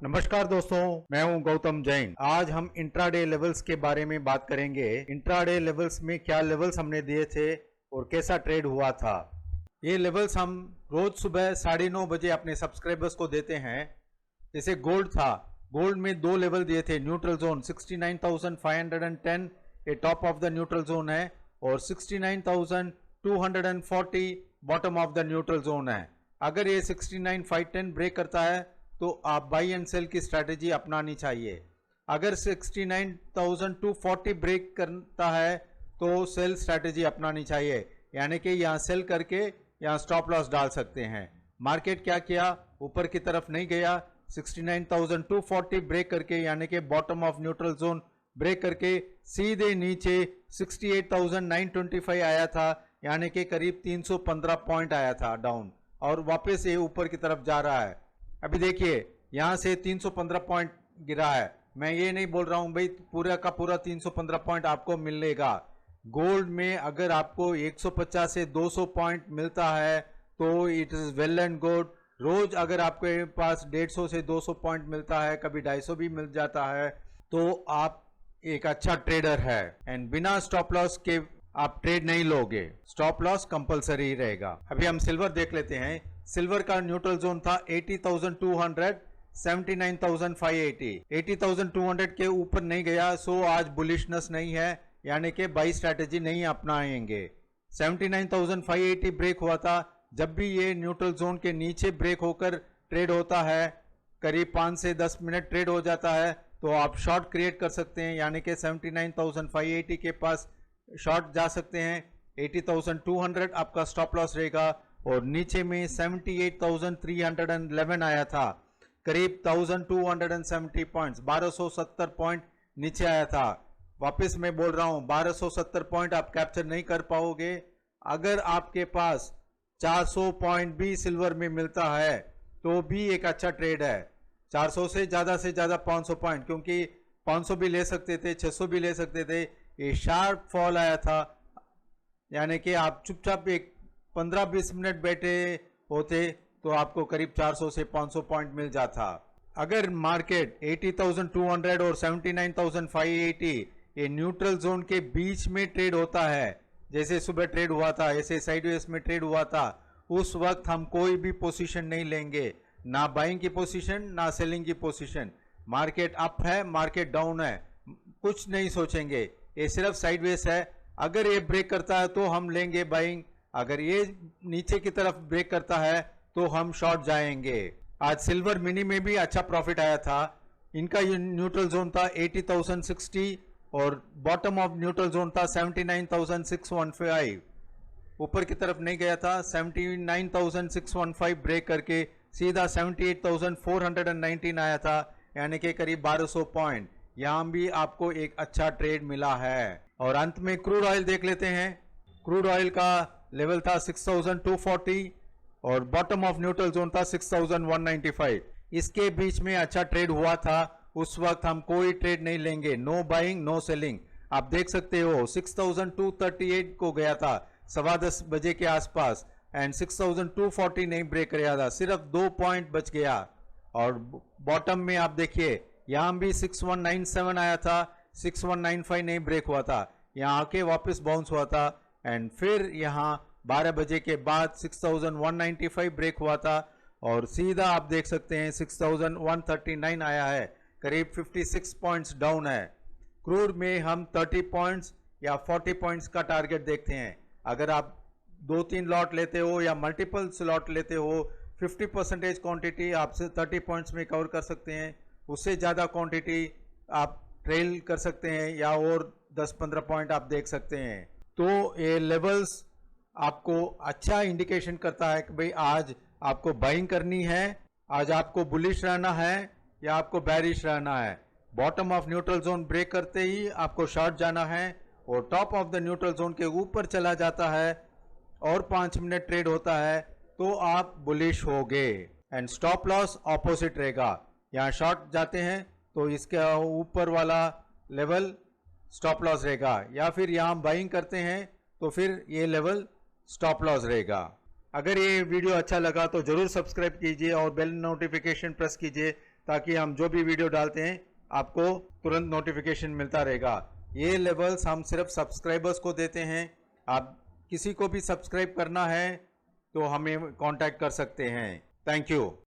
नमस्कार दोस्तों, मैं हूं गौतम जैन। आज हम इंट्राडे लेवल्स के बारे में बात करेंगे। इंट्राडे लेवल्स में क्या लेवल्स हमने दिए थे और कैसा ट्रेड हुआ था। ये लेवल्स हम रोज सुबह 9:30 बजे अपने सब्सक्राइबर्स को देते हैं। जैसे गोल्ड था, गोल्ड में दो लेवल दिए थे। न्यूट्रल जोन 69,510 ये top of the neutral zone है और 69,240 bottom of the neutral zone है। अगर ये 69,510 ब्रेक करता है तो आप बाई एंड सेल की स्ट्रैटेजी अपनानी चाहिए। अगर 69,240 ब्रेक करता है तो सेल स्ट्रैटेजी अपनानी चाहिए, यानी कि यहाँ सेल करके यहाँ स्टॉप लॉस डाल सकते हैं। मार्केट क्या किया, ऊपर की तरफ नहीं गया, 69,240 ब्रेक करके यानी कि bottom of neutral zone break करके सीधे नीचे 68,925 आया था, यानी कि करीब 315 पॉइंट आया था डाउन, और वापस ये ऊपर की तरफ जा रहा है। अभी देखिए यहां से 315 पॉइंट गिरा है। मैं ये नहीं बोल रहा हूं भाई पूरा का पूरा 315 पॉइंट आपको मिलेगा। गोल्ड में अगर आपको 150 से 200 पॉइंट मिलता है तो it is well and good. रोज अगर आपके पास 150 से 200 पॉइंट मिलता है, कभी 250 भी मिल जाता है, तो आप एक अच्छा ट्रेडर है। एंड बिना स्टॉप लॉस के आप ट्रेड नहीं लोगे, स्टॉप लॉस कंपलसरी रहेगा। अभी हम सिल्वर देख लेते हैं। सिल्वर का न्यूट्रल जोन था 80,200, 79,580। 80,200 के ऊपर नहीं गया, सो आज बुलिशनेस नहीं है, यानी कि बाई स्ट्रैटेजी नहीं अपनाएंगे। 79,580 ब्रेक हुआ था। जब भी ये न्यूट्रल जोन के नीचे ब्रेक होकर ट्रेड होता है, करीब 5 से 10 मिनट ट्रेड हो जाता है, तो आप शॉर्ट क्रिएट कर सकते हैं, यानी कि 79,580 के पास शॉर्ट जा सकते हैं। 80,200 आपका स्टॉप लॉस रहेगा और नीचे में 78,311 आया था, करीब 1,270 पॉइंट्स, 1270 पॉइंट नीचे आया था। वापस मैं बोल रहा हूं 1270 पॉइंट आप कैप्चर नहीं कर पाओगे। अगर आपके पास 400 पॉइंट भी सिल्वर में मिलता है तो भी एक अच्छा ट्रेड है। 400 से ज्यादा 500 पॉइंट, क्योंकि 500 भी ले सकते थे, 600 भी ले सकते थे। ये शार्प फॉल आया था, यानी कि आप चुपचाप एक 15-20 मिनट बैठे होते तो आपको करीब 400 से 500 पॉइंट मिल जाता। अगर मार्केट 80,200 और 79,580 ये न्यूट्रल जोन के बीच में ट्रेड होता है, जैसे सुबह ट्रेड हुआ था, ऐसे साइडवेज में ट्रेड हुआ था, उस वक्त हम कोई भी पोजीशन नहीं लेंगे, ना बाइंग की पोजीशन ना सेलिंग की पोजीशन। मार्केट अप है, मार्केट डाउन है, कुछ नहीं सोचेंगे, ये सिर्फ साइडवेज है। अगर ये ब्रेक करता है तो हम लेंगे बाइंग, अगर ये नीचे की तरफ ब्रेक करता है तो हम शॉर्ट जाएंगे। आज सिल्वर मिनी में भी अच्छा प्रॉफिट आया था। इनका न्यूट्रल जोन था 80,060 और बॉटम ऑफ न्यूट्रल जोन था 79,615। ऊपर की तरफ नहीं गया था, 79,615 ब्रेक करके सीधा 78,419 आया था, यानी कि करीब 1200 पॉइंट। यहां भी आपको एक अच्छा ट्रेड मिला है। और अंत में क्रूड ऑयल देख लेते हैं। क्रूड ऑयल का लेवल था 6,240 और बॉटम ऑफ न्यूट्रल जोन था 6,195। इसके बीच में अच्छा ट्रेड हुआ था। उस वक्त हम कोई ट्रेड नहीं लेंगे, नो बाइंग नो सेलिंग। आप देख सकते हो 6,238 को गया था 10:15 बजे के आसपास, एंड 6,240 नहीं ब्रेक किया था, सिर्फ 2 पॉइंट बच गया। और बॉटम में आप देखिए यहां भी 6197 आया था, 6195 नहीं ब्रेक हुआ था, यहां आके वापस बाउंस हुआ था, एंड फिर यहां 12 बजे के बाद 6195 ब्रेक हुआ था और सीधा आप देख सकते हैं 6139 आया है, करीब 56 पॉइंट्स डाउन है। क्रूड में हम 30 पॉइंट्स या 40 पॉइंट्स का टारगेट देखते हैं। अगर आप 2-3 लॉट लेते हो या मल्टीपल लॉट लेते हो, 50% क्वांटिटी आप 30 पॉइंट्स में कवर कर सकते हैं। उससे ज़्यादा क्वांटिटी आप ट्रेल कर सकते हैं या और 10-15 पॉइंट आप देख सकते हैं। तो ये लेवल्स आपको अच्छा इंडिकेशन करता है कि भाई आज आपको बाइंग करनी है, आज आपको बुलिश रहना है या आपको बैरिश रहना है। Bottom of neutral zone break करते ही आपको शॉर्ट जाना है और top of the neutral zone के ऊपर चला जाता है और 5 मिनट ट्रेड होता है तो आप बुलिश होगे। एंड स्टॉप लॉस ऑपोजिट रहेगा, यहाँ शॉर्ट जाते हैं तो इसके ऊपर वाला लेवल स्टॉप लॉस रहेगा, या फिर यहाँ बाइंग करते हैं तो फिर ये लेवल स्टॉप लॉस रहेगा। अगर ये वीडियो अच्छा लगा तो जरूर सब्सक्राइब कीजिए और बेल नोटिफिकेशन प्रेस कीजिए ताकि हम जो भी वीडियो डालते हैं आपको तुरंत नोटिफिकेशन मिलता रहेगा। ये लेवल्स हम सिर्फ सब्सक्राइबर्स को देते हैं। आप किसी को भी सब्सक्राइब करना है तो हमें कांटेक्ट कर सकते हैं। Thank you.